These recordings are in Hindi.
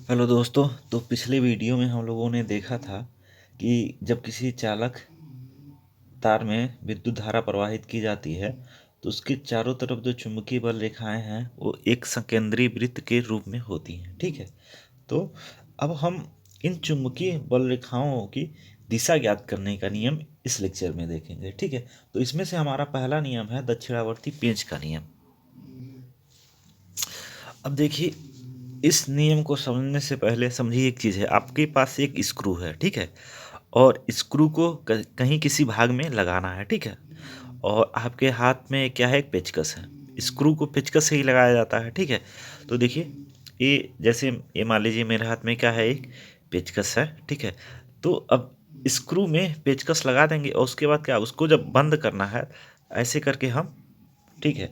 हेलो दोस्तों। तो पिछले वीडियो में हम लोगों ने देखा था कि जब किसी चालक तार में विद्युत धारा प्रवाहित की जाती है तो उसके चारों तरफ जो चुंबकीय बल रेखाएं हैं वो एक संकेंद्रीय वृत्त के रूप में होती हैं। ठीक है। तो अब हम इन चुंबकीय बल रेखाओं की दिशा ज्ञात करने का नियम इस लेक्चर में देखेंगे। ठीक है। तो इसमें से हमारा पहला नियम है दक्षिणावर्ती पेंच का नियम। अब देखिए, इस नियम को समझने से पहले समझिए एक चीज़ है। आपके पास एक स्क्रू है, ठीक है, और स्क्रू को कहीं किसी भाग में लगाना है, ठीक है, और आपके हाथ में क्या है, एक पेचकस है। स्क्रू को पेचकस से ही लगाया जाता है, ठीक है। तो देखिए, ये जैसे ये मान लीजिए मेरे हाथ में क्या है, एक पेचकस है, ठीक है। तो अब स्क्रू में पेचकस लगा देंगे और उसके बाद क्या, उसको जब बंद करना है ऐसे करके हम, ठीक है,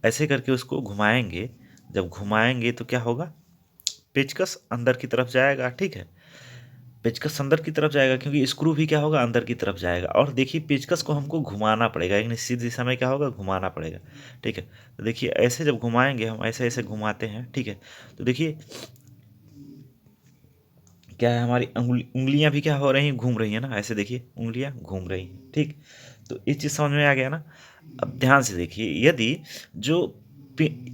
ऐसे करके उसको घुमाएंगे। जब घुमाएंगे तो क्या होगा, पेचकस अंदर की तरफ जाएगा, ठीक है। पेचकस अंदर की तरफ जाएगा क्योंकि स्क्रू भी क्या होगा, अंदर की तरफ जाएगा। और देखिए, पेचकस को हमको घुमाना पड़ेगा, एक निश्चित दिशा में क्या होगा, घुमाना पड़ेगा, ठीक है। तो देखिए, ऐसे जब घुमाएंगे हम, ऐसे ऐसे घुमाते हैं, ठीक है। तो देखिए क्या है, हमारी उंगलियां भी क्या हो रही हैं, घूम रही है ना, ऐसे देखिए उंगलियां घूम रही हैं, ठीक। तो ये चीज़ समझ में आ गया ना। अब ध्यान से देखिए, यदि जो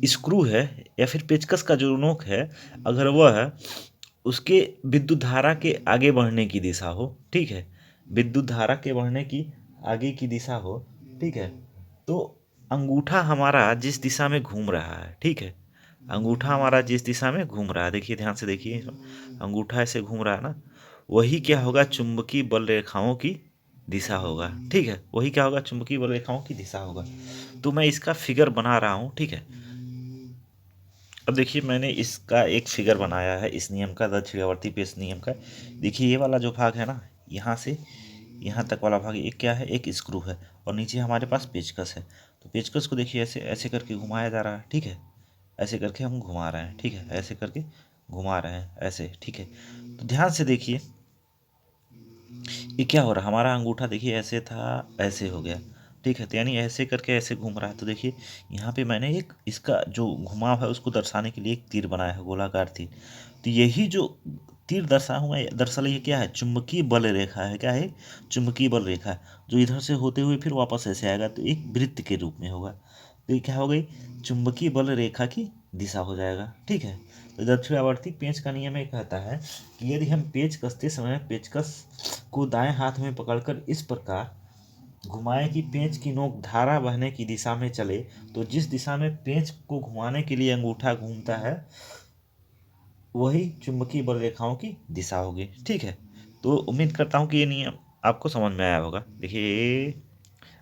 स्क्रू है या फिर पेचकस का जो नोक है, अगर वह उसके विद्युत धारा के आगे बढ़ने की दिशा हो, ठीक है, विद्युत धारा के बढ़ने की आगे की दिशा हो, ठीक है, तो अंगूठा हमारा जिस दिशा में घूम रहा है, ठीक है, अंगूठा हमारा जिस दिशा में घूम रहा है, देखिए ध्यान से देखिए, अंगूठा ऐसे घूम रहा है ना, वही क्या होगा, चुंबकीय बल रेखाओं की दिशा होगा, ठीक है, वही क्या होगा, चुंबकीय बल रेखाओं की दिशा होगा। तो मैं इसका फिगर बना रहा हूँ, ठीक है। अब देखिए, मैंने इसका एक फिगर बनाया है इस नियम का, दक्षिणावर्ती पेंच नियम का। देखिए, ये वाला जो भाग है ना, यहाँ से यहाँ तक वाला भाग, एक क्या है, एक स्क्रू है, और नीचे हमारे पास पेचकस है। तो पेचकस को देखिए ऐसे ऐसे करके घुमाया जा रहा है, ठीक है, ऐसे करके हम घुमा रहे हैं, ठीक है, ऐसे करके घुमा रहे हैं, ऐसे, ठीक है। तो ध्यान से देखिए, ये क्या हो रहा है, हमारा अंगूठा देखिए ऐसे था, ऐसे हो गया, ठीक है। तो यानी ऐसे करके ऐसे घूम रहा है। तो देखिए, यहाँ पे मैंने एक इसका जो घुमाव है उसको दर्शाने के लिए एक तीर बनाया है, गोलाकार तीर। तो यही जो तीर दर्शा हूँ मैं, दरअसल ये क्या है, चुंबकीय बल रेखा है। क्या है, चुंबकीय बल रेखा है, जो इधर से होते हुए फिर वापस ऐसे आएगा, तो एक वृत्त के रूप में होगा। तो ये क्या हो गई, चुंबकीय बल रेखा की दिशा हो जाएगा, ठीक है। तो दक्षिणावर्ती पेंच का नियम ये कहता है कि यदि हम पेच कसते समय पेचकस को दाएं हाथ में पकड़कर इस प्रकार घुमाएं कि पेंच की नोक धारा बहने की दिशा में चले, तो जिस दिशा में पेंच को घुमाने के लिए अंगूठा घूमता है वही चुंबकीय बल रेखाओं की दिशा होगी, ठीक है। तो उम्मीद करता हूँ कि ये नियम आपको समझ में आया होगा। देखिए,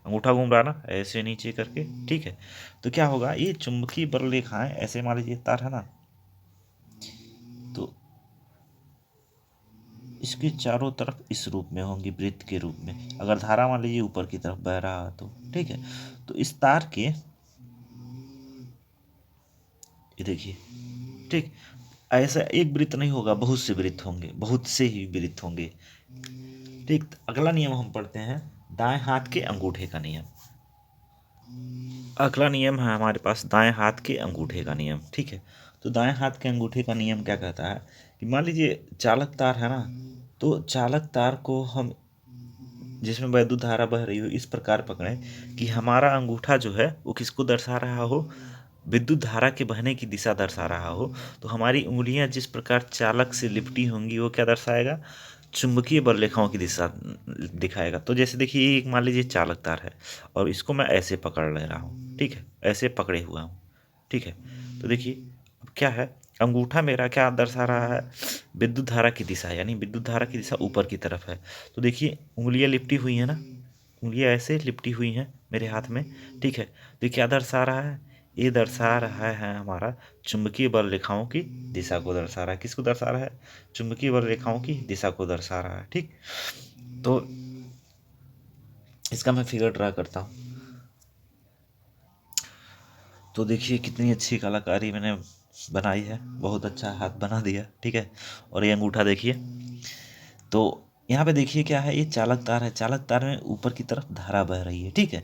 अंगूठा घूम रहा ना ऐसे नीचे करके, ठीक है। तो क्या होगा, ये चुंबकीय बल रेखाएं ऐसे मान लीजिए तार है ना, तो इसके चारों तरफ इस रूप में होंगी, वृत्त के रूप में। अगर धारा मान लीजिए ऊपर की तरफ बह रहा है तो, ठीक है। तो इस तार के, ये देखिए, ठीक, ऐसा एक वृत्त नहीं होगा, बहुत से वृत्त होंगे, बहुत से ही वृत्त होंगे, ठीक। अगला नियम हम पढ़ते हैं, दाएं हाथ के अंगूठे का नियम। अगला नियम है हमारे पास दाएं हाथ के अंगूठे का नियम, ठीक है। तो दाएं हाथ के अंगूठे का नियम क्या कहता है कि मान लीजिए चालक तार है ना, तो चालक तार को हम जिसमें वैद्युत धारा बह रही हो इस प्रकार पकड़ें कि हमारा अंगूठा जो है वो किसको दर्शा रहा हो, विद्युत धारा के बहने की दिशा दर्शा रहा हो। तो हमारी उंगलियां जिस प्रकार चालक से लिपटी होंगी वो क्या दर्शाएगा, चुंबकीय बल रेखाओं की दिशा दिखाएगा। तो जैसे देखिए, ये एक मान लीजिए चालक तार है और इसको मैं ऐसे पकड़ ले रहा हूँ, ठीक है, ऐसे पकड़े हुआ हूँ, ठीक है। तो देखिए, अब क्या है, अंगूठा मेरा क्या दर्शा रहा है, विद्युत धारा की दिशा, यानी विद्युत धारा की दिशा ऊपर की तरफ है। तो देखिए, उंगलियां लिपटी हुई हैं ना, उंगलियां ऐसे लिपटी हुई हैं मेरे हाथ में, ठीक है। तो ये क्या दर्शा रहा है, ये दर्शा रहा है हमारा चुंबकीय बल रेखाओं की दिशा को दर्शा रहा है। किसको दर्शा रहा है, चुंबकीय बल रेखाओं की दिशा को दर्शा रहा है, ठीक। तो इसका मैं फिगर ड्रा करता हूँ। तो देखिए, कितनी अच्छी कलाकारी मैंने बनाई है, बहुत अच्छा हाथ बना दिया, ठीक है। और ये अंगूठा देखिए, तो यहाँ पे देखिए क्या है, ये चालक तार है, चालक तार में ऊपर की तरफ धारा बह रही है, ठीक है।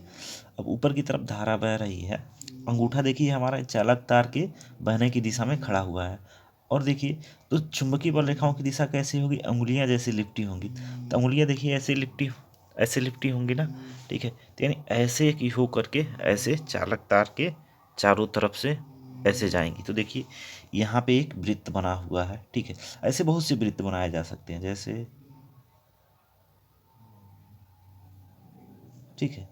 अब ऊपर की तरफ धारा बह रही है, अंगूठा देखिए हमारा चालक तार के बहने की दिशा में खड़ा हुआ है। और देखिए, तो चुंबकीय बल रेखाओं की दिशा कैसी होगी, अंगुलियां जैसी लिपटी होंगी। तो अंगुलियां देखिए ऐसे लिपटी होंगी ना, ठीक है। तो यानी ऐसे की हो करके ऐसे चालक तार के चारों तरफ से ऐसे जाएंगी। तो देखिए यहाँ पे एक वृत्त बना हुआ है, ठीक है। ऐसे बहुत से वृत्त बनाए जा सकते हैं, जैसे, ठीक है।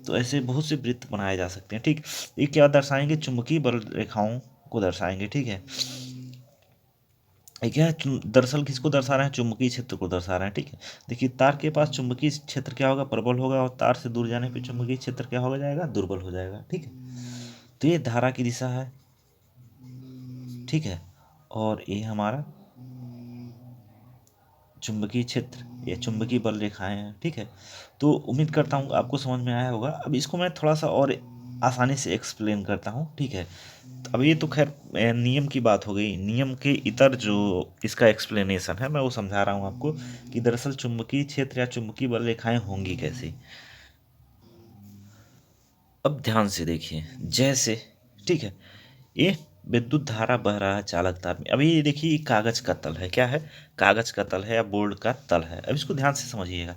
तो ऐसे बहुत से वृत्त बनाए जा सकते हैं, ठीक। ये क्या दर्शाएंगे, चुंबकीय बल रेखाओं को दर्शाएंगे, ठीक है। ये क्या है, दरअसल किसको दर्शा रहे हैं, चुंबकीय क्षेत्र को दर्शा रहे हैं, ठीक है। देखिए तार के पास चुंबकीय क्षेत्र क्या होगा, प्रबल होगा, और तार से दूर जाने पे चुंबकीय क्षेत्र क्या हो जाएगा, दुर्बल हो जाएगा, ठीक है। तो ये धारा की दिशा है, ठीक है। और ये हमारा चुंबकीय क्षेत्र या चुंबकीय बल रेखाएं हैं, ठीक है। तो उम्मीद करता हूँ आपको समझ में आया होगा। अब इसको मैं थोड़ा सा और आसानी से एक्सप्लेन करता हूँ, ठीक है। अब ये तो खैर नियम की बात हो गई, नियम के इतर जो इसका एक्सप्लेनेशन है मैं वो समझा रहा हूँ आपको, कि दरअसल चुंबकीय क्षेत्र या चुंबकीय बल रेखाएं होंगी कैसे। अब ध्यान से देखिए, जैसे, ठीक है, ये विद्युत धारा बह रहा है चालक तार में। अभी ये देखिए, ये कागज का तल है, क्या है, कागज का तल है या बोर्ड का तल है। अब इसको ध्यान से समझिएगा।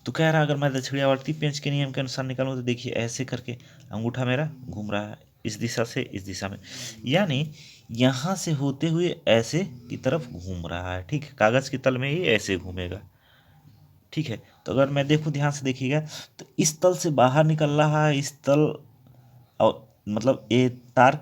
तो कह रहा है, अगर मैं दक्षिणावर्ती पेंच के नियम के अनुसार निकालूं, तो देखिए ऐसे करके अंगूठा मेरा घूम रहा है इस दिशा से इस दिशा में, यानी यहाँ से होते हुए ऐसे की तरफ घूम रहा है, ठीक है। कागज के तल में ही ऐसे घूमेगा, ठीक है। तो अगर मैं देखूं, ध्यान से देखिएगा, तो इस तल से बाहर निकल रहा है, इस तल, और मतलब ये तार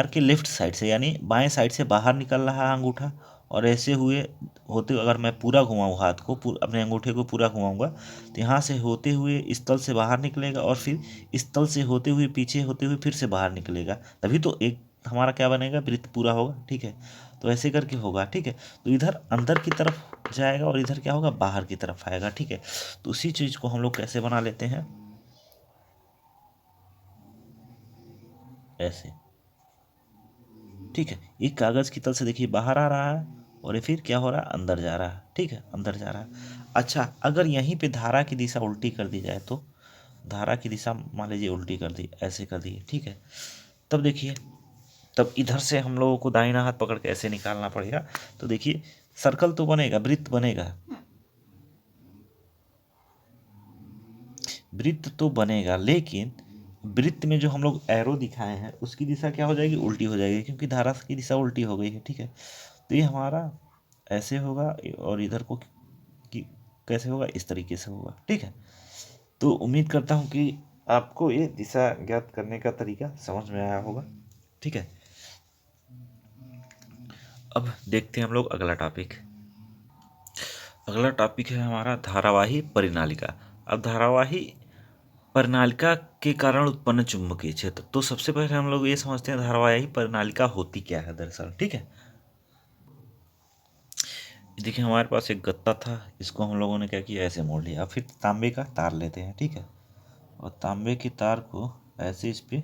के लेफ्ट साइड से यानी बाएं साइड से बाहर निकल रहा है अंगूठा, और ऐसे हुए होते, अगर मैं पूरा घुमाऊँ हाथ को, अपने अंगूठे को पूरा घुमाऊंगा, तो यहाँ से होते हुए इस तल से बाहर निकलेगा, और फिर इस तल से होते हुए पीछे होते हुए फिर से बाहर निकलेगा, तभी तो एक हमारा क्या बनेगा, वृत्त पूरा होगा, ठीक है। तो ऐसे करके होगा, ठीक है। तो इधर अंदर की तरफ जाएगा और इधर क्या होगा, बाहर की तरफ आएगा, ठीक है। तो उसी चीज़ को हम लोग कैसे बना लेते हैं, ऐसे, ठीक है। ये कागज की तल से देखिए बाहर आ रहा है, और ये फिर क्या हो रहा है, अंदर जा रहा है, ठीक है, अंदर जा रहा है। अच्छा, अगर यहीं पे धारा की दिशा उल्टी कर दी जाए, तो धारा की दिशा मान लीजिए उल्टी कर दी, ऐसे कर दी, ठीक है। तब देखिए, तब इधर से हम लोगों को दाहिना हाथ पकड़ के ऐसे निकालना पड़ेगा। तो देखिए सर्कल तो बनेगा, वृत्त बनेगा, वृत्त तो बनेगा, लेकिन वृत्त में जो हम लोग एरो दिखाए हैं उसकी दिशा क्या हो जाएगी, उल्टी हो जाएगी, क्योंकि धारा की दिशा उल्टी हो गई है, ठीक है। तो ये हमारा ऐसे होगा, और इधर को कि कैसे होगा, इस तरीके से होगा, ठीक है। तो उम्मीद करता हूँ कि आपको ये दिशा ज्ञात करने का तरीका समझ में आया होगा, ठीक है। अब देखते हैं हम लोग अगला टॉपिक। अगला टॉपिक है हमारा धारावाही परिनालिका। अब धारावाही परिनालिका के कारण उत्पन्न चुंबकीय क्षेत्र। तो सबसे पहले हम लोग ये समझते हैं धारावाही परिनालिका होती क्या है दरअसल, ठीक है। देखिए हमारे पास एक गत्ता था, इसको हम लोगों ने क्या किया, ऐसे मोड़ लिया। अब फिर तांबे का तार लेते हैं, ठीक है, और तांबे के तार को ऐसे इस पे,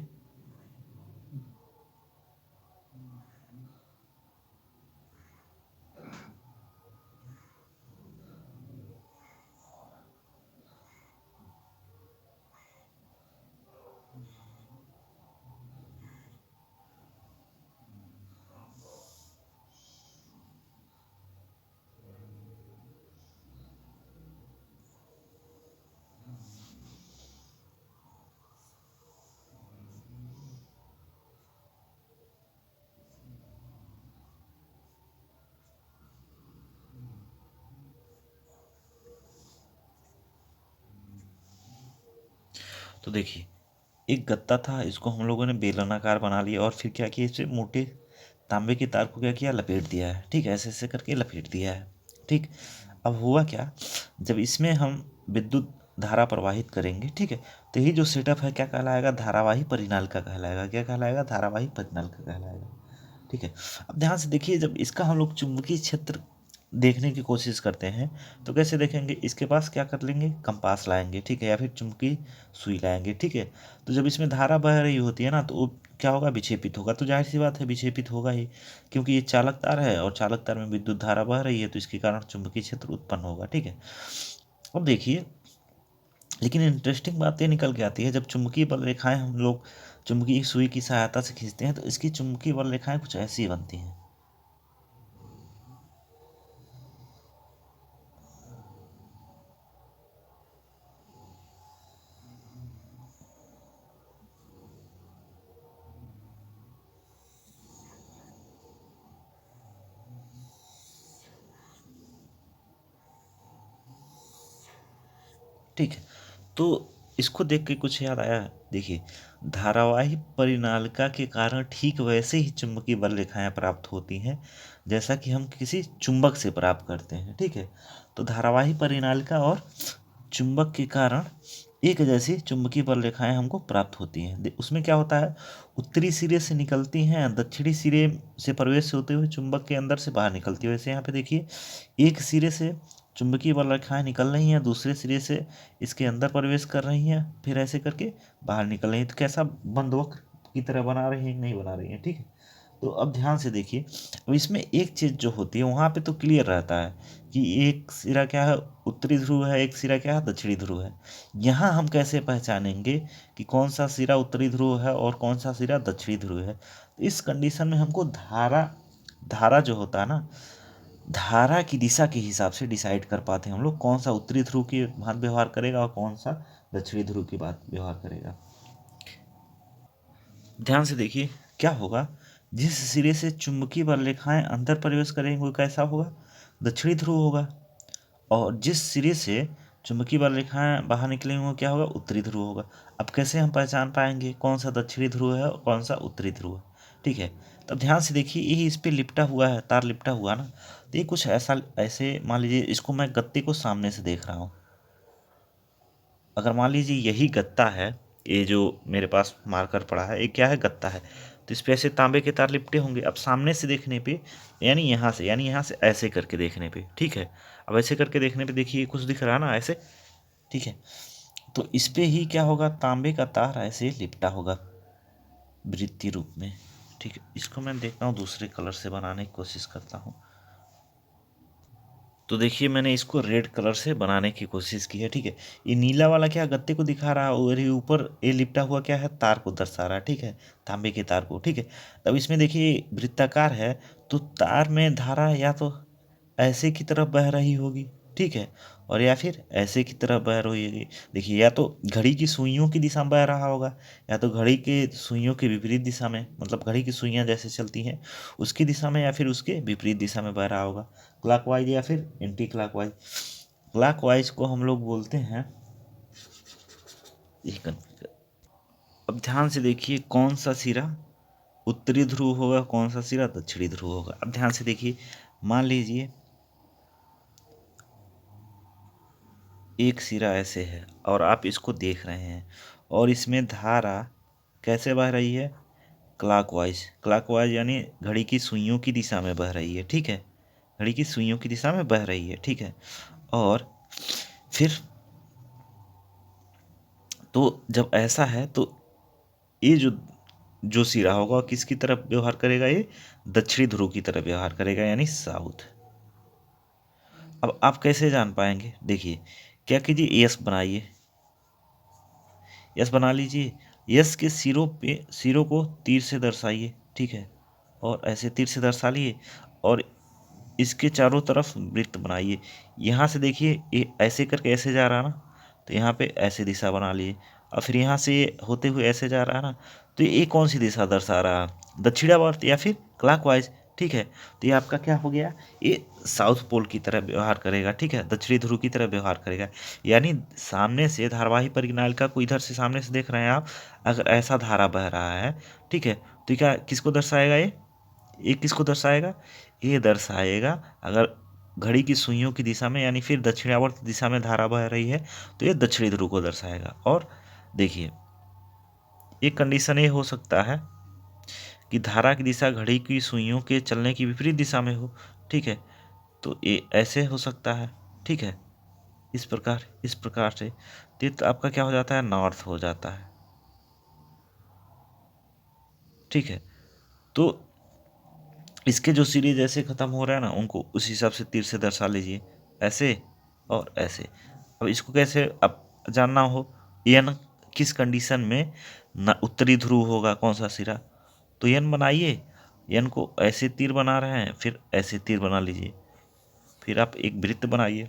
तो देखिए एक गत्ता था, इसको हम लोगों ने बेलनाकार बना लिया, और फिर क्या किया, इसे मोटे तांबे के तार को क्या किया, लपेट दिया है, ठीक है, ऐसे ऐसे करके लपेट दिया है, ठीक। अब हुआ क्या, जब इसमें हम विद्युत धारा प्रवाहित करेंगे, ठीक है, तो ये जो सेटअप है क्या कहलाएगा, धारावाही परिनालिका कहलाएगा, क्या कहलाएगा, धारावाही परिनालिका कहलाएगा, ठीक है। अब ध्यान से देखिए, जब इसका हम लोग चुंबकीय क्षेत्र देखने की कोशिश करते हैं, तो कैसे देखेंगे, इसके पास क्या कर लेंगे, कंपास लाएंगे, ठीक है, या फिर चुंबकीय सुई लाएंगे, ठीक है। तो जब इसमें धारा बह रही होती है ना, तो वो क्या होगा, विक्षेपित होगा। तो जाहिर सी बात है विक्षेपित होगा ही, क्योंकि ये चालक तार है और चालक तार में विद्युत धारा बह रही है, तो इसके कारण चुंबकीय क्षेत्र उत्पन्न होगा, ठीक है। अब देखिए, लेकिन इंटरेस्टिंग बात ये निकल के आती है, जब चुंबकीय बल रेखाएं हम लोग चुंबकीय सुई की सहायता से खींचते हैं तो इसकी चुंबकीय बल रेखाएं कुछ ऐसी बनती हैं। ठीक है, तो इसको देख के कुछ याद आया। देखिए, धारावाही परिनालिका के कारण ठीक वैसे ही चुंबकीय बल रेखाएं प्राप्त होती हैं जैसा कि हम किसी चुंबक से प्राप्त करते हैं। ठीक है, तो धारावाही परिनालिका और चुंबक के कारण एक जैसी चुंबकीय बल रेखाएं हमको प्राप्त होती हैं। उसमें क्या होता है, उत्तरी सिरे से निकलती हैं, दक्षिणी सिरे से प्रवेश होते हुए चुंबक के अंदर से बाहर निकलती है। वैसे यहाँ पे देखिए, एक सिरे से चुंबकीय बल रेखाएं निकल रही हैं, दूसरे सिरे से इसके अंदर प्रवेश कर रही हैं, फिर ऐसे करके बाहर निकल रही हैं। तो कैसा बंद वक्र की तरह बना रही हैं, नहीं बना रही हैं। ठीक है, तो अब ध्यान से देखिए, अब इसमें एक चीज़ जो होती है वहाँ पे तो क्लियर रहता है कि एक सिरा क्या है, उत्तरी ध्रुव है, एक सिरा क्या है, दक्षिणी ध्रुव है। यहाँ हम कैसे पहचानेंगे कि कौन सा सिरा उत्तरी ध्रुव है और कौन सा सिरा दक्षिणी ध्रुव है। तो इस कंडीशन में हमको धारा धारा जो होता है ना, धारा की दिशा के हिसाब से डिसाइड कर पाते हैं हम लोग कौन सा उत्तरी ध्रुव की बात व्यवहार करेगा और कौन सा दक्षिणी ध्रुव की बात व्यवहार करेगा। ध्यान से देखिए क्या होगा, जिस सिरे से चुंबकीय बल रेखाएं अंदर प्रवेश करेंगे वो कैसा होगा, दक्षिणी ध्रुव होगा। और जिस सिरे से चुंबकीय बल रेखाएं बाहर निकलेंगी वो क्या होगा, उत्तरी ध्रुव होगा। अब कैसे हम पहचान पाएंगे कौन सा दक्षिणी ध्रुव है और कौन सा उत्तरी ध्रुव है। ठीक है, तब ध्यान से देखिए, ये इस पे लिपटा हुआ है, तार लिपटा हुआ ना, तो ये कुछ ऐसा, ऐसे मान लीजिए इसको मैं गत्ते को सामने से देख रहा हूँ। अगर मान लीजिए यही गत्ता है, ये जो मेरे पास मार्कर पड़ा है, ये क्या है, गत्ता है, तो इस पे ऐसे तांबे के तार लिपटे होंगे। अब सामने से देखने पे, यानी यहाँ से ऐसे करके देखने पे, ठीक है, अब ऐसे करके देखने पे देखिए कुछ दिख रहा है ना ऐसे। ठीक है, तो इस पे ही क्या होगा, तांबे का तार ऐसे लिपटा होगा वृत्तीय रूप में। ठीक है, इसको मैं देखता हूँ दूसरे कलर से बनाने की कोशिश करता हूँ। तो देखिए मैंने इसको रेड कलर से बनाने की कोशिश की है। ठीक है, ये नीला वाला क्या गत्ते को दिखा रहा है और ये ऊपर ये लिपटा हुआ क्या है, तार को दर्शा रहा है। ठीक है, तांबे के तार को। ठीक है, तब इसमें देखिए वृत्ताकार है, तो तार में धारा या तो ऐसे की तरफ बह रही होगी, ठीक है, और या फिर ऐसे की तरफ बह रही होगी। देखिए, या तो घड़ी की सुइयों की दिशा में बह रहा होगा, या तो घड़ी के सुइयों के विपरीत दिशा में, मतलब घड़ी की सुइयां जैसे चलती हैं उसकी दिशा में, या फिर उसके विपरीत दिशा में बह रहा होगा, क्लॉकवाइज या फिर एंटी क्लॉकवाइज। क्लॉकवाइज को हम लोग बोलते हैं एक। अब ध्यान से देखिए कौन सा सिरा उत्तरी ध्रुव होगा, कौन सा सिरा दक्षिणी ध्रुव होगा। अब ध्यान से देखिए, मान लीजिए एक सिरा ऐसे है और आप इसको देख रहे हैं और इसमें धारा कैसे बह रही है, क्लॉकवाइज। क्लॉकवाइज यानी घड़ी की सुइयों की दिशा में बह रही है। ठीक है, घड़ी की सुइयों की दिशा में बह रही है। ठीक है, और फिर तो जब ऐसा है तो ये जो जो सिरा होगा किसकी तरफ व्यवहार करेगा, ये दक्षिणी ध्रुव की तरफ व्यवहार करेगा, यानी साउथ। अब आप कैसे जान पाएंगे, देखिए क्या कीजिए, एस बनाइए, यस बना लीजिए। यस के सिरों पे, सिरों को तीर से दर्शाइए। ठीक है, और ऐसे तीर से दर्शा लिए और इसके चारों तरफ वृत्त बनाइए। यहाँ से देखिए ये ऐसे करके ऐसे जा रहा है ना, तो यहाँ पे ऐसे दिशा बना लिए, और फिर यहाँ से होते हुए ऐसे जा रहा है ना, तो ये कौन सी दिशा दर्शा रहा है, दक्षिणावर्त या फिर क्लॉकवाइज। ठीक है, तो ये आपका क्या हो गया, ये साउथ पोल की तरह व्यवहार करेगा। ठीक है, दक्षिणी ध्रुव की तरह व्यवहार करेगा। यानी सामने से धारावाही परिनालिका को इधर से सामने से देख रहे हैं आप, अगर ऐसा धारा बह रहा है, ठीक है, तो क्या किसको दर्शाएगा, ये किसको दर्शाएगा, ये दर्शाएगा अगर घड़ी की सुइयों की दिशा में यानी फिर दक्षिणावर्त दिशा में धारा बह रही है तो ये दक्षिणी ध्रुव को दर्शाएगा। और देखिए एक कंडीशन ये हो सकता है कि धारा की दिशा घड़ी की सुइयों के चलने की विपरीत दिशा में हो। ठीक है, तो ये ऐसे हो सकता है। ठीक है, इस प्रकार से तो आपका क्या हो जाता है, नॉर्थ हो जाता है। ठीक है, तो इसके जो सिरे जैसे खत्म हो रहा है ना, उनको उस हिसाब से तीर से दर्शा लीजिए, ऐसे और ऐसे। अब इसको कैसे अब जानना हो, एन किस कंडीशन में न उत्तरी ध्रुव होगा कौन सा सिरा, तो एन बनाइए, एन को ऐसे तीर बना रहे हैं, फिर ऐसे तीर बना लीजिए, फिर आप एक वृत्त बनाइए।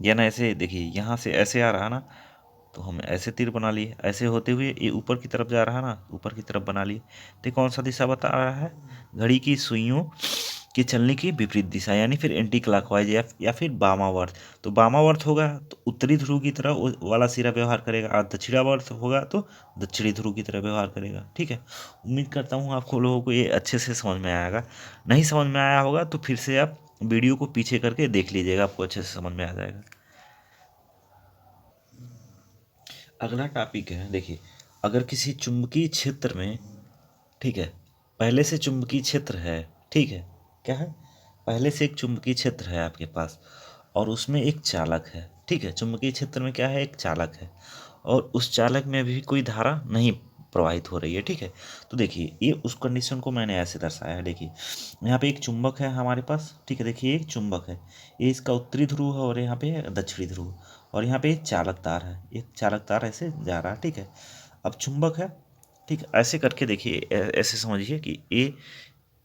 एन ऐसे देखिए यहाँ से ऐसे आ रहा है ना, तो हम ऐसे तीर बना लिए, ऐसे होते हुए ये ऊपर की तरफ जा रहा है ना, ऊपर की तरफ बना लिए। तो कौन सा दिशा बता रहा है, घड़ी की सुइयों के चलने की विपरीत दिशा, यानी फिर एंटी क्लॉकवाइज या फिर वामावर्त। तो वामावर्त होगा तो उत्तरी ध्रुव की तरह वाला सिरा व्यवहार करेगा, और दक्षिणावर्त होगा तो दक्षिणी ध्रुव की तरह व्यवहार करेगा। ठीक है, उम्मीद करता हूँ आपको लोगों को ये अच्छे से समझ में आएगा। नहीं समझ में आया होगा तो फिर से आप वीडियो को पीछे करके देख लीजिएगा, आपको अच्छे से समझ में आ जाएगा। अगला टॉपिक है, देखिए, अगर किसी चुंबकीय क्षेत्र में, ठीक है, पहले से चुंबकीय क्षेत्र है, ठीक है, क्या है, पहले से एक चुंबकीय क्षेत्र है आपके पास, और उसमें एक चालक है। ठीक है, चुंबकीय क्षेत्र में क्या है, एक चालक है, और उस चालक में भी कोई धारा नहीं प्रवाहित हो रही है। ठीक है, तो देखिए ये उस कंडीशन को मैंने ऐसे दर्शाया है। देखिए यहाँ पे एक चुंबक है हमारे पास, ठीक है, देखिए एक चुंबक है, ये इसका उत्तरी ध्रुव है और यहाँ पे है दक्षिणी ध्रुव, और यहाँ पे एक चालक तार है, एक चालक तार ऐसे जा रहा है। ठीक है, अब चुंबक है, ठीक है, ऐसे करके देखिए, ऐसे समझिए कि ये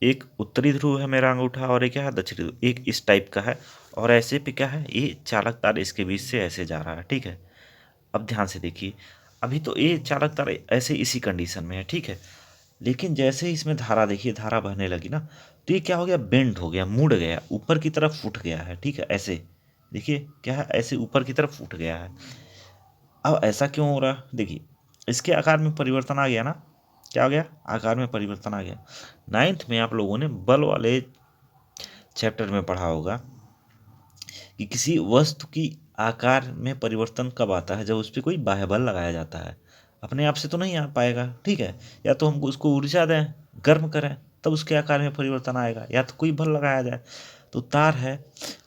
एक उत्तरी ध्रुव है मेरा अंगूठा, और एक क्या है, दक्षिणी ध्रुव, एक इस टाइप का है, और ऐसे पे क्या है, ये चालक तार इसके बीच से ऐसे जा रहा है। ठीक है, अब ध्यान से देखिए, अभी तो ये चालक तार ऐसे इसी कंडीशन में है। ठीक है, लेकिन जैसे ही इसमें धारा, देखिए धारा बहने लगी ना, तो ये क्या हो गया, बेंड हो गया, मुड़ गया, ऊपर की तरफ उठ गया है। ठीक है, ऐसे देखिए क्या है, ऐसे ऊपर की तरफ उठ गया है। अब ऐसा क्यों हो रहा है, देखिए इसके आकार में परिवर्तन आ गया ना, क्या हो गया, आकार में परिवर्तन आ गया। नाइन्थ में आप लोगों ने बल वाले चैप्टर में पढ़ा होगा कि किसी वस्तु की आकार में परिवर्तन कब आता है, जब उस पर कोई बाह्य बल लगाया जाता है, अपने आप से तो नहीं आ पाएगा। ठीक है, या तो हमको उसको ऊर्जा दें, गर्म करें, तब उसके आकार में परिवर्तन आएगा, या तो कोई बल लगाया जाए। तो तार है,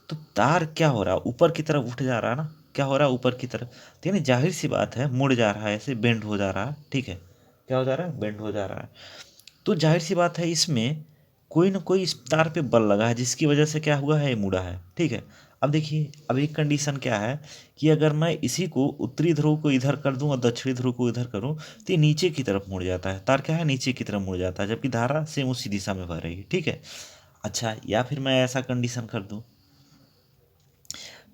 तो तार क्या हो रहा है, ऊपर की तरफ उठ जा रहा है ना, क्या हो रहा है, ऊपर की तरफ, तो यानी जाहिर सी बात है मुड़ जा रहा है, ऐसे बेंड हो जा रहा है। ठीक है, क्या हो जा रहा है, बेंड हो जा रहा है। तो जाहिर सी बात है इसमें कोई ना कोई इस तार पे बल लगा है, जिसकी वजह से क्या हुआ है, ये मुड़ा है। ठीक है, अब देखिए, अब एक कंडीशन क्या है कि अगर मैं इसी को उत्तरी ध्रुव को इधर कर दूं और दक्षिणी ध्रुव को इधर करूं, तो ये नीचे की तरफ मुड़ जाता है, तार क्या है, नीचे की तरफ मुड़ जाता है, जबकि धारा सेम उसी दिशा में बह रही है। ठीक है, अच्छा, या फिर मैं ऐसा कंडीशन कर दूं,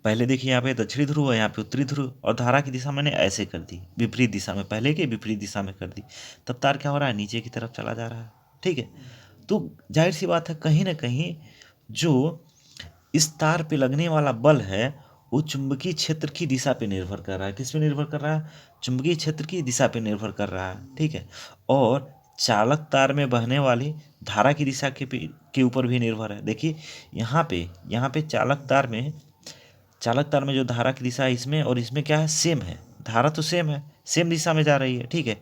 पहले देखिए यहाँ पे दक्षिणी ध्रुव है, यहाँ पे उत्तरी ध्रुव, और धारा की दिशा मैंने ऐसे कर दी, विपरीत दिशा में, पहले के विपरीत दिशा में कर दी, तब तार क्या हो रहा है, नीचे की तरफ चला जा रहा है। ठीक है, तो जाहिर सी बात है कहीं ना कहीं जो इस तार पे लगने वाला बल है, वो चुंबकीय क्षेत्र की दिशा पे निर्भर कर रहा है। किस पे निर्भर कर रहा है, चुंबकीय क्षेत्र की दिशा पे निर्भर कर रहा है। ठीक है, और चालक तार में बहने वाली धारा की दिशा के ऊपर भी निर्भर है। देखिए यहाँ पे चालक तार में जो धारा की दिशा है, इसमें और इसमें क्या है, सेम है, धारा तो सेम है, सेम दिशा में जा रही है। ठीक है,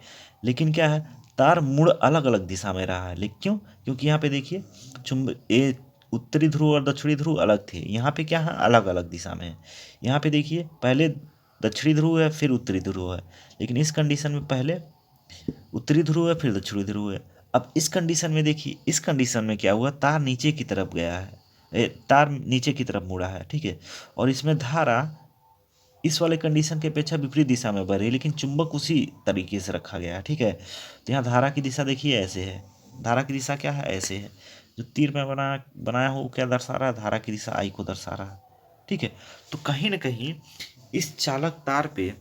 लेकिन क्या है, तार मुड़ अलग अलग दिशा में रहा है। लेकिन क्यों, क्योंकि यहाँ पे देखिए चुंब ए उत्तरी ध्रुव और दक्षिणी ध्रुव अलग थे, यहाँ पे क्या है, अलग अलग दिशा में है। यहाँ पे देखिए पहले दक्षिणी ध्रुव है, फिर उत्तरी ध्रुव है, लेकिन इस कंडीशन में पहले उत्तरी ध्रुव है, फिर दक्षिणी ध्रुव है। अब इस कंडीशन में देखिए, इस कंडीशन में क्या हुआ, तार नीचे की तरफ गया है, तार नीचे की तरफ मुड़ा है। ठीक है, और इसमें धारा इस वाले कंडीशन के अपेक्षा विपरीत दिशा में बढ़ रही है, लेकिन चुंबक उसी तरीके से रखा गया है। ठीक है, तो यहाँ धारा की दिशा देखिए ऐसे है, धारा की दिशा क्या है, ऐसे है, जो तीर में बनाया हो वो क्या दर्शा रहा है, धारा की दिशा आई को दर्शा रहा है। ठीक है, तो कहीं ना कहीं इस चालक तार पे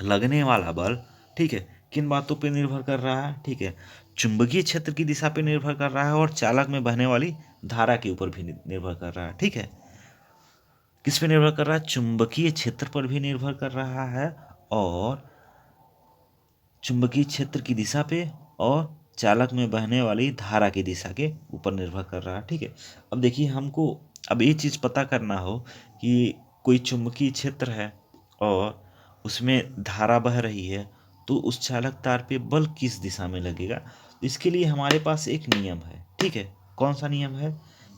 लगने वाला बल, ठीक है, किन बातों पे निर्भर कर रहा है, ठीक है, चुंबकीय क्षेत्र की दिशा पे निर्भर कर रहा है, और चालक में बहने वाली धारा के ऊपर भी निर्भर कर रहा है। ठीक है, किस पे निर्भर कर रहा है, चुंबकीय क्षेत्र पर भी निर्भर कर रहा है, और चुंबकीय क्षेत्र की दिशा पे, और चालक में बहने वाली धारा की दिशा के ऊपर निर्भर कर रहा है। ठीक है, अब देखिए हमको अब ये चीज़ पता करना हो कि कोई चुंबकीय क्षेत्र है और उसमें धारा बह रही है, तो उस चालक तार पे बल किस दिशा में लगेगा, तो इसके लिए हमारे पास एक नियम है। ठीक है, कौन सा नियम है,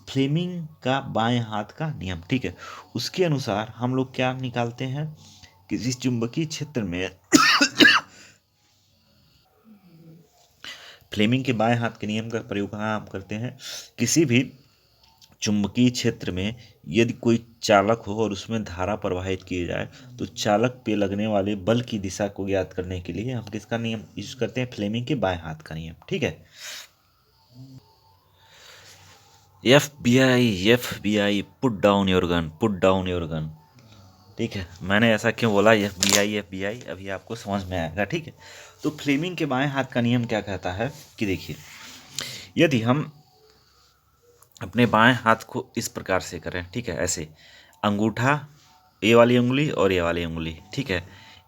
फ्लेमिंग का बाएं हाथ का नियम। ठीक है, उसके अनुसार हम लोग क्या निकालते हैं कि जिस चुंबकीय क्षेत्र में फ्लेमिंग के बाएं हाथ के नियम का प्रयोग कहाँ हम करते हैं, किसी भी चुंबकीय क्षेत्र में यदि कोई चालक हो और उसमें धारा प्रवाहित की जाए तो चालक पे लगने वाले बल की दिशा को ज्ञात करने के लिए हम किसका नियम यूज करते हैं? फ्लेमिंग के बाएं हाथ का नियम। ठीक है। FBI put down your gun, put down your gun. ठीक है, मैंने ऐसा क्यों बोला? FBI अभी आपको समझ में आएगा। ठीक है, तो फ्लेमिंग के बाएं हाथ का नियम क्या कहता है कि देखिए, यदि हम अपने बाएं हाथ को इस प्रकार से करें, ठीक है, ऐसे अंगूठा, ये वाली उंगली और ये वाली उंगली, ठीक है,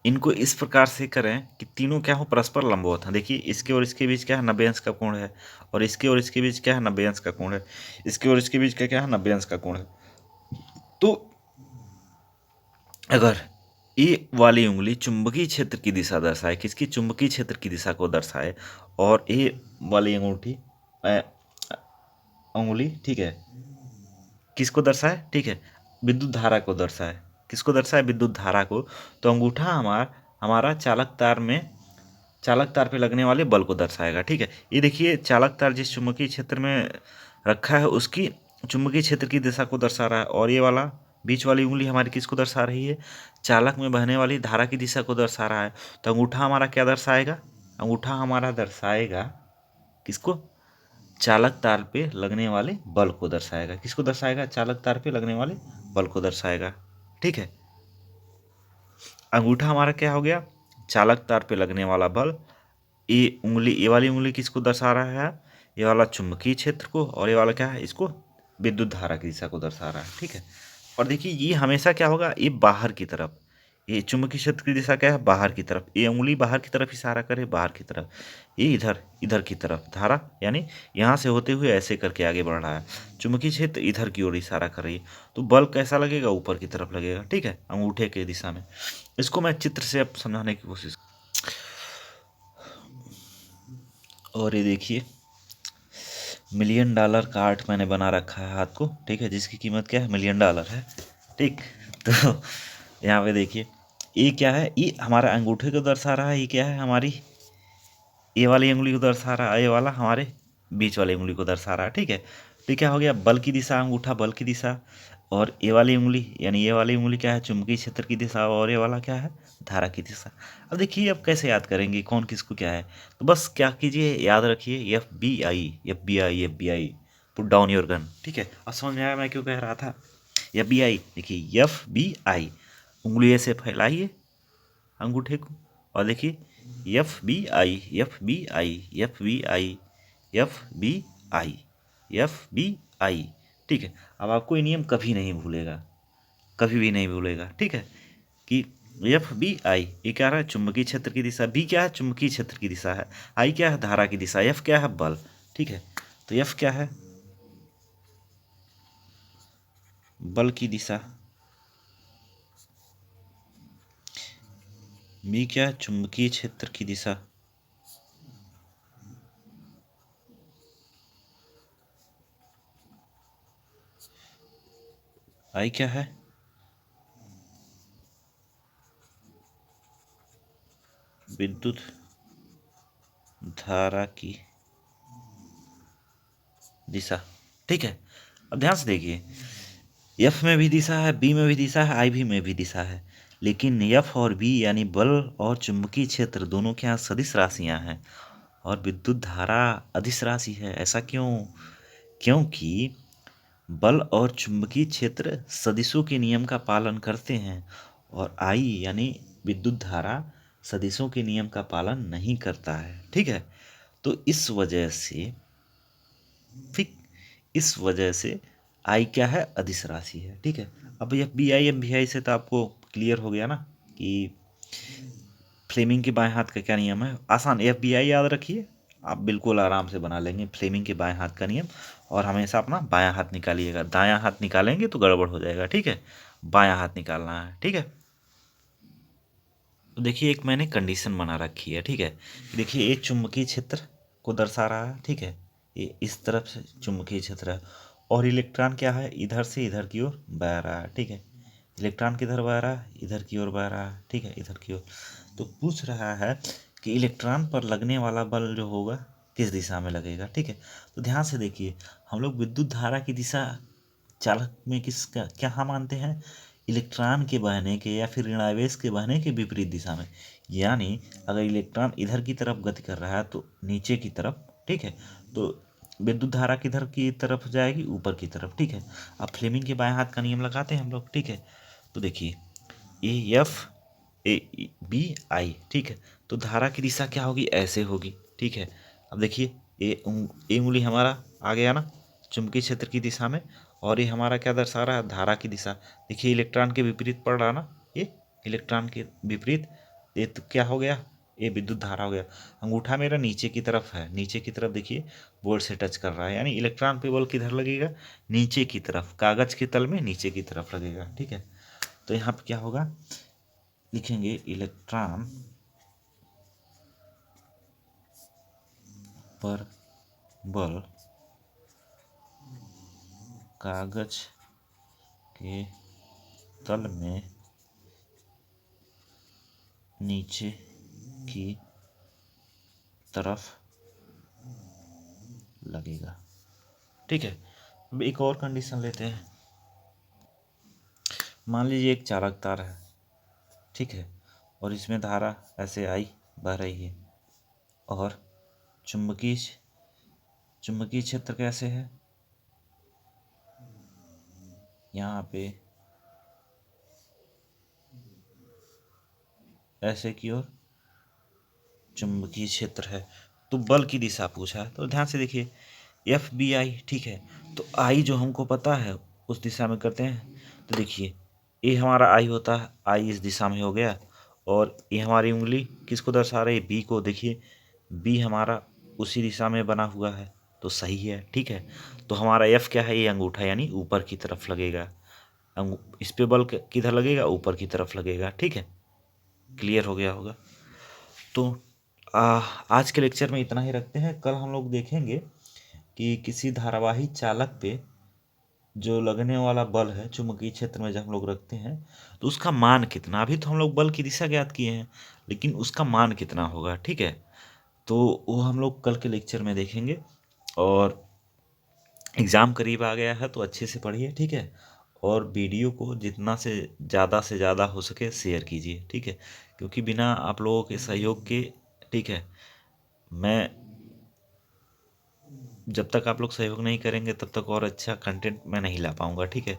इनको इस प्रकार से करें कि तीनों क्या हो? परस्पर लंबवत हैं। देखिए, इसके और इसके बीच क्या है? 90 अंश का कोण है। और इसके और इसके बीच क्या है? 90 अंश का कोण है। इसके और इसके बीच क्या है? 90 अंश का कोण है। तो अगर ये वाली उंगली चुंबकीय क्षेत्र की दिशा दर्शाए, किसकी? चुंबकीय क्षेत्र की दिशा को दर्शाए, और ये वाली अंगूठी उंगली, ठीक है, किसको दर्शाए? ठीक है, विद्युत धारा को दर्शाए। किसको दर्शाए? विद्युत धारा को। तो अंगूठा हमारा चालक तार पे लगने वाले बल को दर्शाएगा। ठीक है, ये देखिए, चालक तार जिस चुंबकीय क्षेत्र में रखा है उसकी चुंबकीय क्षेत्र की दिशा को दर्शा रहा है, और ये वाला बीच वाली उंगली हमारी किसको दर्शा रही है? चालक में बहने वाली धारा की दिशा को दर्शा रहा है। तो अंगूठा हमारा क्या दर्शाएगा? अंगूठा हमारा दर्शाएगा किसको? चालक तार पे लगने वाले बल को दर्शाएगा। किसको दर्शाएगा? चालक तार पे लगने वाले बल को दर्शाएगा। ठीक है, अंगूठा हमारा क्या हो गया? चालक तार पे लगने वाला बल। ये वाली उंगली किसको दर्शा रहा है? ये वाला चुंबकीय क्षेत्र को, और ये वाला क्या है? इसको विद्युत धारा की दिशा को दर्शा रहा है। ठीक है, और देखिए, ये हमेशा क्या होगा? ये बाहर की तरफ, ये चुंबकीय क्षेत्र की दिशा क्या है? बाहर की तरफ। ये उंगली बाहर की तरफ इशारा करे, बाहर की तरफ। ये इधर इधर की तरफ धारा, यानी यहाँ से होते हुए ऐसे करके आगे बढ़ रहा है। चुंबकीय क्षेत्र इधर की ओर इशारा कर रही है, तो बल कैसा लगेगा? ऊपर की तरफ लगेगा। ठीक है, अंगूठे के दिशा में। इसको मैं चित्र से अब समझाने की कोशिश। और ये देखिए, $1,000,000 का आर्ट मैंने बना रखा है हाथ को। ठीक है, जिसकी कीमत क्या है? $1,000,000 है। ठीक, तो यहाँ पे देखिए, ये क्या है? ये हमारा अंगूठे को दर्शा रहा है। ये क्या है? हमारी ये वाली उंगली को दर्शा रहा है। ये वाला हमारे बीच वाली उंगली को दर्शा रहा है। ठीक है, तो क्या हो गया? बल की दिशा, अंगूठा बल की दिशा, और ये वाली उंगली, यानी ये वाली उंगली क्या है? चुंबकीय क्षेत्र की दिशा, और ये वाला क्या है? धारा की दिशा। अब देखिए, अब कैसे याद करेंगे कौन किसको क्या है? तो बस क्या कीजिए, याद रखिए, FBI put down your gun. ठीक है, अब समझ में आया मैं क्यों कह रहा था? FBI, देखिए, FBI, उंगली ऐसे फैलाइए अंगूठे को, और देखिए, FBI। ठीक है, अब आपको ये नियम कभी नहीं भूलेगा, कभी भी नहीं भूलेगा। ठीक है, कि FBI, ये क्या रहा है? चुंबकीय क्षेत्र की दिशा। B क्या है? चुंबकीय क्षेत्र की दिशा है। I क्या है? धारा की दिशा। F क्या है? बल। ठीक है, तो F क्या है? बल की दिशा। B क्या है? चुंबकीय क्षेत्र की दिशा। I क्या है? विद्युत धारा की दिशा। ठीक है, अब ध्यान से देखिए, एफ में भी दिशा है, बी में भी दिशा है, आई भी में भी दिशा है, लेकिन एफ और बी यानी बल और चुंबकीय क्षेत्र दोनों के यहाँ सदिश राशियाँ हैं और विद्युत धारा अदिश राशि है। ऐसा क्यों? क्योंकि बल और चुंबकीय क्षेत्र सदिशों के नियम का पालन करते हैं, और आई यानी विद्युत धारा सदिशों के नियम का पालन नहीं करता है। ठीक है, तो इस वजह से आई क्या है? अदिश राशि है। ठीक है, अब FBI से तो आपको क्लियर हो गया ना कि फ्लेमिंग के बाएं हाथ का क्या नियम है। आसान, FBI याद रखिए, आप बिल्कुल आराम से बना लेंगे फ्लेमिंग के बाएं हाथ का नियम। और हमेशा अपना बायां हाथ निकालिएगा, दायां हाथ निकालेंगे तो गड़बड़ हो जाएगा। ठीक है, बायां हाथ निकालना है। ठीक है, तो देखिए, एक मैंने कंडीशन बना रखी है। ठीक है, देखिए, एक चुंबकीय क्षेत्र को दर्शा रहा है। ठीक है, ये इस तरफ से चुंबकीय क्षेत्र है, और इलेक्ट्रॉन क्या है? इधर से इधर की ओर बह रहा है। ठीक है, इलेक्ट्रॉन किधर बह रहा है? इधर की ओर बह रहा है। ठीक है, इधर की ओर। तो पूछ रहा है कि इलेक्ट्रॉन पर लगने वाला बल जो होगा किस दिशा में लगेगा। ठीक है, तो ध्यान से देखिए, हम लोग विद्युत धारा की दिशा चालक में किसका क्या मानते हैं, इलेक्ट्रॉन के बहने के या फिर ऋणावेश के बहने के विपरीत दिशा में। यानी अगर इलेक्ट्रॉन इधर की तरफ गति कर रहा है तो नीचे की तरफ, ठीक है, तो विद्युत धारा किधर की तरफ जाएगी, ऊपर की तरफ, ठीक है। अब फ्लेमिंग के बाएं हाथ का नियम लगाते हैं हम लोग, ठीक है। तो देखिए A F A B I, ठीक है, तो धारा की दिशा क्या होगी, ऐसे होगी, ठीक है। अब देखिए ए उंगली हमारा आ गया ना चुंबकीय क्षेत्र की दिशा में, और ये हमारा क्या दर्शा रहा है, धारा की दिशा। देखिए इलेक्ट्रॉन के विपरीत पड़ रहा ना, ये इलेक्ट्रॉन के विपरीत, ये तो क्या हो गया, ये विद्युत धारा हो गया। अंगूठा मेरा नीचे की तरफ है, नीचे की तरफ देखिए बोर्ड से टच कर रहा है, यानी इलेक्ट्रॉन पे बल किधर लगेगा, नीचे की तरफ, कागज के तल में नीचे की तरफ लगेगा, ठीक है। तो यहाँ पे क्या होगा, लिखेंगे इलेक्ट्रॉन पर बल कागज के तल में नीचे की तरफ लगेगा, ठीक है। अब एक और कंडीशन लेते हैं। मान लीजिए एक चालक तार है, ठीक है, और इसमें धारा ऐसे आई बह रही है, और चुंबकीय क्षेत्र कैसे है, यहाँ पे ऐसे की ओर चुंबकीय क्षेत्र है। तो बल की दिशा पूछा है, तो ध्यान से देखिए एफ बी आई, ठीक है। तो आई जो हमको पता है उस दिशा में करते हैं। तो देखिए ये हमारा आई होता है, आई इस दिशा में हो गया, और ये हमारी उंगली किसको दर्शा रही है, बी को। देखिए बी हमारा उसी दिशा में बना हुआ है, तो सही है, ठीक है। तो हमारा एफ क्या है, ये अंगूठा, यानी ऊपर की तरफ लगेगा। इस पे बल किधर लगेगा, ऊपर की तरफ लगेगा, ठीक है। क्लियर हो गया होगा। तो आज के लेक्चर में इतना ही रखते हैं। कल हम लोग देखेंगे कि किसी धारावाही चालक पे जो लगने वाला बल है चुंबकीय क्षेत्र में जब हम लोग रखते हैं तो उसका मान कितना। अभी तो हम लोग बल की दिशा ज्ञात किए हैं, लेकिन उसका मान कितना होगा, ठीक है। तो वो हम लोग कल के लेक्चर में देखेंगे। और एग्ज़ाम करीब आ गया है तो अच्छे से पढ़िए, ठीक है। और वीडियो को जितना से ज़्यादा हो सके शेयर कीजिए, ठीक है, क्योंकि बिना आप लोगों के सहयोग के, ठीक है, मैं जब तक आप लोग सहयोग नहीं करेंगे तब तक और अच्छा कंटेंट मैं नहीं ला पाऊँगा, ठीक है।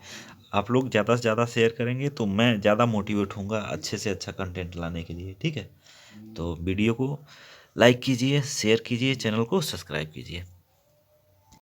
आप लोग ज़्यादा से ज़्यादा शेयर करेंगे तो मैं ज़्यादा मोटिवेट होऊंगा अच्छे से अच्छा कंटेंट लाने के लिए, ठीक है। तो वीडियो को लाइक कीजिए, शेयर कीजिए, चैनल को सब्सक्राइब कीजिए।